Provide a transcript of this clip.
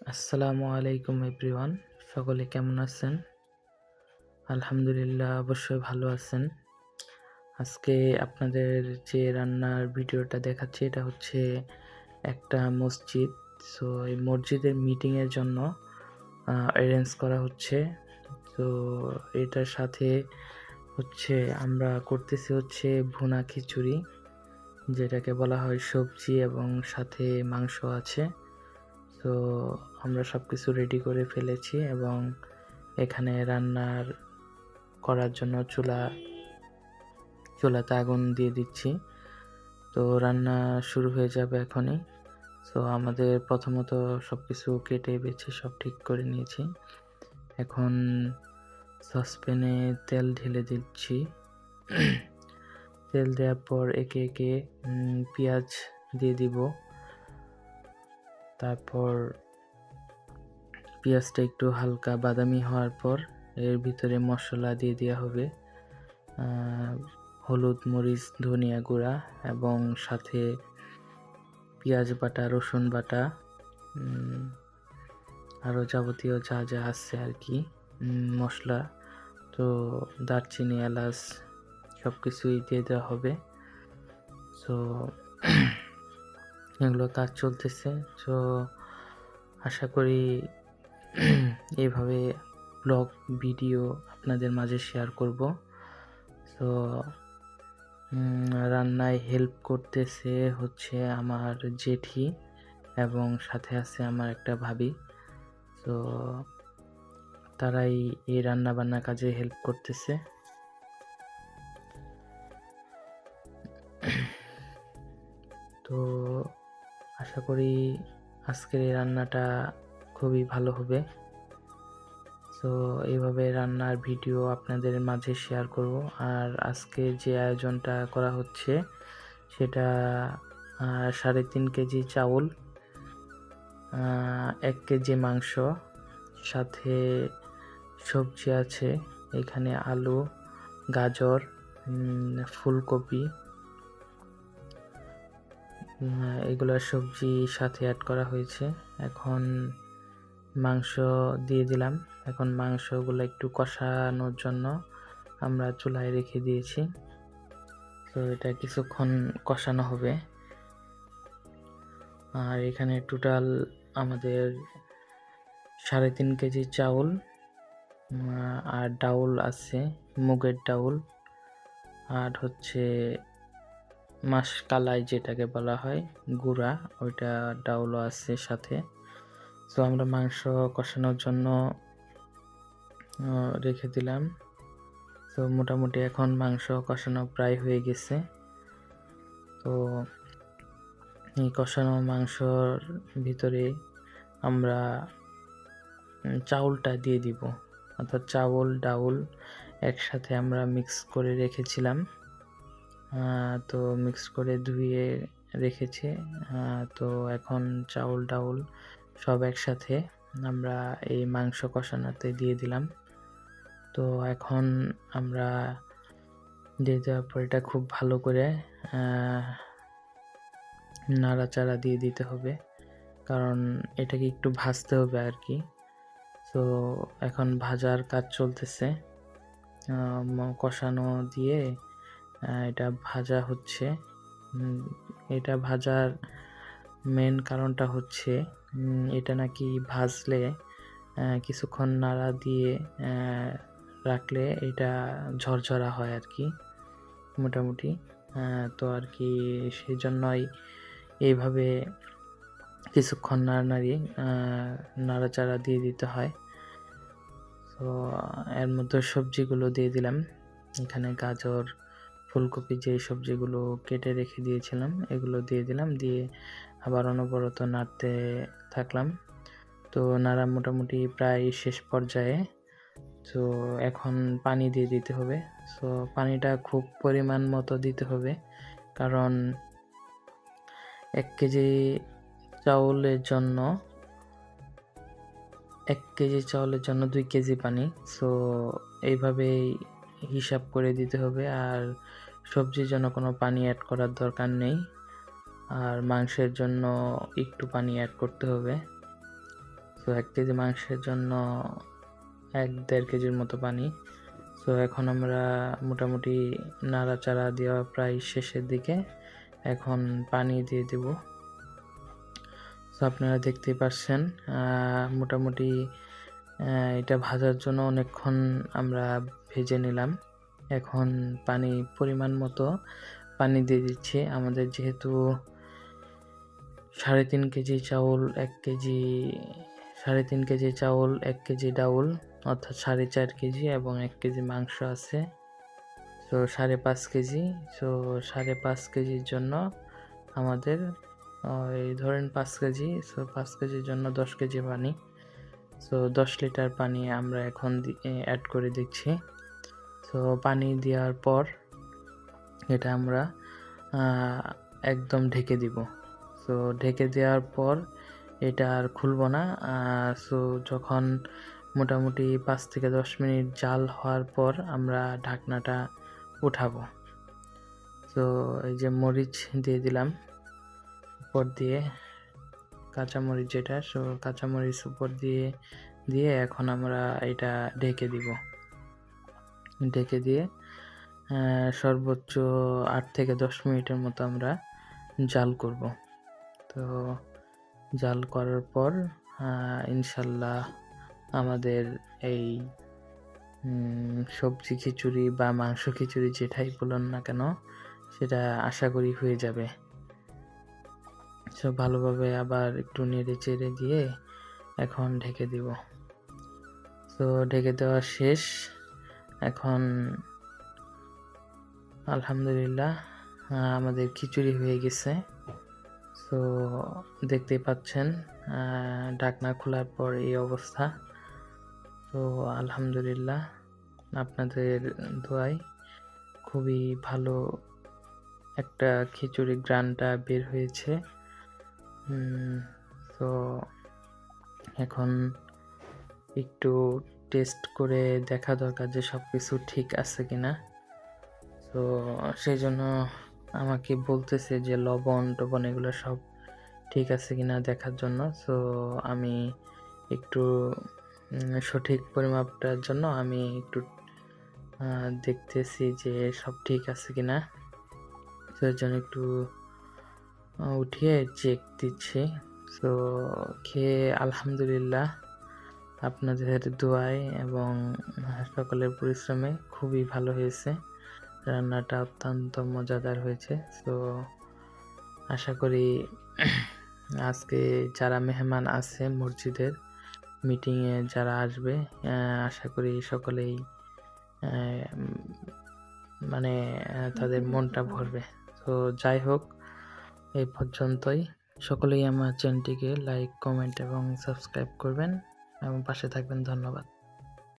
আসসালামু আলাইকুম এভরিওয়ান। সকলে কেমন আছেন? আলহামদুলিল্লাহ অবশ্যই ভালো আছেন। আজকে আপনাদের যে রান্নার ভিডিওটা দেখাচ্ছি এটা হচ্ছে একটা মসজিদ। সো এই মসজিদের মিটিংয়ের জন্য অ্যারেঞ্জ করা হচ্ছে। তো এটার সাথে হচ্ছে আমরা করতেছি হচ্ছে ভুনা খিচুড়ি, যেটাকে বলা হয় সবজি এবং সাথে মাংস আছে। তো আমরা সব কিছু রেডি করে ফেলেছি এবং এখানে করার জন্য চুলাতে আগুন দিয়ে দিচ্ছি। তো রান্না শুরু হয়ে যাবে এখনই। সো আমাদের প্রথমত সব কিছু কেটে বেছে সব ঠিক করে নিয়েছি। এখন সসপ্যানে তেল ঢেলে দিচ্ছি। তেল দেওয়ার পর একে একে পেঁয়াজ দিয়ে দিব। তারপর পেঁয়াজটা একটু হালকা বাদামি হওয়ার পর এর ভিতরে মশলা দিয়ে দেওয়া হবে। হলুদ, মরিচ, ধনিয়া গুঁড়া এবং সাথে পেঁয়াজ বাটা, রসুন বাটা, আরও যাবতীয় যা যা আছে আর কি মশলা। তো দারচিনি, এলাচ সব কিছুই দিয়ে দেওয়া হবে। সো এগুলো কাজ চলতেছে। সো আশা করি এইভাবে ব্লগ ভিডিও আপনাদের মাঝে শেয়ার করব। তো রান্নায় হেল্প করতেছে হচ্ছে আমার জেঠি এবং সাথে আছে আমার একটা ভাবি। তো তারাই এই রান্না বান্না কাজে হেল্প করতেছে। তো আশা করি আজকের এই রান্নাটা খুবই ভালো হবে। তো এইভাবে রান্নার ভিডিও আপনাদের মাঝে শেয়ার করব। আর আজকে যে আয়োজনটা করা হচ্ছে সেটা 3.5 কেজি চাউল, 1 কেজি মাংস, সাথে সবজি আছে এখানে আলু, গাজর, ফুলকপি, এগুলো সবজি সাথে অ্যাড করা হয়েছে। এখন মাংস দিয়ে দিলাম। এখন মাংসগুলো একটু কষানোর জন্য আমরা চুলায় রেখে দিয়েছি। তো এটা কিছুক্ষণ কষানো হবে। আর এখানে টোটাল আমাদের 3.5 কেজি চাউল আর ডাউল আছে, মুগের ডাউল, আর হচ্ছে মাসকালাই যেটাকে বলা হয় গুঁড়া, ওইটা ডাউলও আছে সাথে। তো আমরা মাংস কষানোর জন্য রেখে দিলাম। তো মোটামুটি এখন মাংস কষানো প্রায় হয়ে গেছে। তো এই কষানো মাংসর ভিতরে আমরা চাউলটা দিয়ে দিব, অর্থাৎ চাউল ডাউল একসাথে আমরা মিক্স করে রেখেছিলাম। তো মিক্স করে ধুয়ে রেখেছি। তো এখন চাউল ডাউল সব একসাথে আমরা এই মাংস কষানোতে দিয়ে দিলাম। তো এখন আমরা দিয়ে দেওয়ার পর এটা খুব ভালো করে নাড়াচাড়া দিয়ে দিতে হবে, কারণ এটাকে একটু ভাজতে হবে আর কি। তো এখন ভাজার কাজ চলতেছে, কষানো দিয়ে এটা ভাজা হচ্ছে। এটা ভাজার মেন কারণটা হচ্ছে এটা নাকি ভাজলে কিছুক্ষণ নাড়া দিয়ে রাখলে এটা ঝরঝরা হয় আর কি মোটামুটি। তো আর কি সেই জন্যই এইভাবে কিছুক্ষণ নাড়াচাড়া দিয়ে দিতে হয়। তো এর মধ্যে সবজিগুলো দিয়ে দিলাম। এখানে গাজর, ফুলকপি, যে সবজিগুলো কেটে রেখে দিয়েছিলাম এগুলো দিয়ে দিলাম, দিয়ে আবার অনবরত নাড়তে থাকলাম। তো নাড়া মোটামুটি প্রায় শেষ পর্যায়ে। তো এখন পানি দিয়ে দিতে হবে। সো পানিটা খুব পরিমাণ মতো দিতে হবে, কারণ 1 কেজি চাউলের জন্য 2 কেজি পানি। সো এইভাবেই হিসাব করে দিতে হবে। আর সবজির জন্য কোনো পানি অ্যাড করার দরকার নেই, আর মাংসের জন্য একটু পানি অ্যাড করতে হবে। সো 1 কেজি মাংসের জন্য 1-1.5 কেজির মতো পানি। সো এখন আমরা মোটামুটি নাড়াচাড়া দেওয়া প্রায় শেষের দিকে। এখন পানি দিয়ে দেব। সো আপনারা দেখতেই পাচ্ছেন মোটামুটি এটা ভাজার জন্য অনেকক্ষণ আমরা ভেজে নিলাম। এখন পানি পরিমাণ মতো পানি দিয়ে দিচ্ছি। আমাদের যেহেতু 3.5 কেজি চাউল, 1 কেজি 3.5 কেজি চাউল, 1 কেজি ডাউল অর্থাৎ 4.5 কেজি এবং 1 কেজি মাংস আছে। So 5.5 KG. সো 5.5 কেজির জন্য আমাদের এই ধরেন 5 কেজি। সো 5 কেজির জন্য 10 কেজি পানি। সো 10 লিটার পানি আমরা এখন অ্যাড করে দিচ্ছি। সো পানি দেওয়ার পর এটা আমরা একদম ঢেকে দিব। সো ঢেকে দেওয়ার পর এটা আর খুলব না। সো যখন মোটামুটি 5 থেকে 10 মিনিট জাল হওয়ার পর আমরা ঢাকনাটা উঠাবো। সো এই যে মরিচ দিয়ে দিলাম উপর দিয়ে, কাঁচামরিচ যেটা, সো কাঁচামরিচ উপর দিয়ে এখন আমরা এটা ঢেকে দিব। ঢেকে দিয়ে সর্বোচ্চ 8 থেকে 10 মিনিটের মতো আমরা জাল করব। তো জাল করার পর ইনশাল্লাহ আমাদের এই সবজি খিচুড়ি বা মাংস খিচুড়ি যেটাই বলুন না কেন সেটা আশা করি হয়ে যাবে। সো ভালোভাবে আবার একটু নেড়ে চেড়ে দিয়ে এখন ঢেকে দিব। তো ঢেকে দেওয়া শেষ। এখন আলহামদুলিল্লাহ আমাদের খিচুড়ি হয়ে গেছে। সো দেখতেই পাচ্ছেন ঢাকনা খোলার পর এই অবস্থা। তো আলহামদুলিল্লাহ আপনাদের দোয়ায় খুবই ভালো একটা খিচুড়ি গ্রানটা বের হয়েছে। তো এখন একটু টেস্ট করে দেখা দরকার যে সব কিছু ঠিক আছে কিনা। তো সেই জন্য আমাকে বলতেছে যে লবণ টবণ এগুলো সব ঠিক আছে কিনা দেখার জন্য। সো আমি একটু সঠিক পরিমাপটার জন্য আমি একটু দেখতেছি যে সব ঠিক আছে কিনা। সেই জন্য একটু উঠিয়ে চেক দিচ্ছি। সো খেয়ে আলহামদুলিল্লাহ আপনাদের দোয়ায় এবং সকলের পরিশ্রমে খুবই ভালো হয়েছে। রান্নাটা অত্যন্ত মজাদার হয়েছে। সো আশা করি আজকে যারা মেহমান আছে মসজিদের মিটিংয়ে যারা আসবে আশা করি সকলেই মানে তাদের মনটা ভরবে। তো যাই হোক, এই পর্যন্তই। সকলেই আমার চ্যানেলটিকে লাইক, কমেন্ট এবং সাবস্ক্রাইব করবেন এবং পাশে থাকবেন। ধন্যবাদ।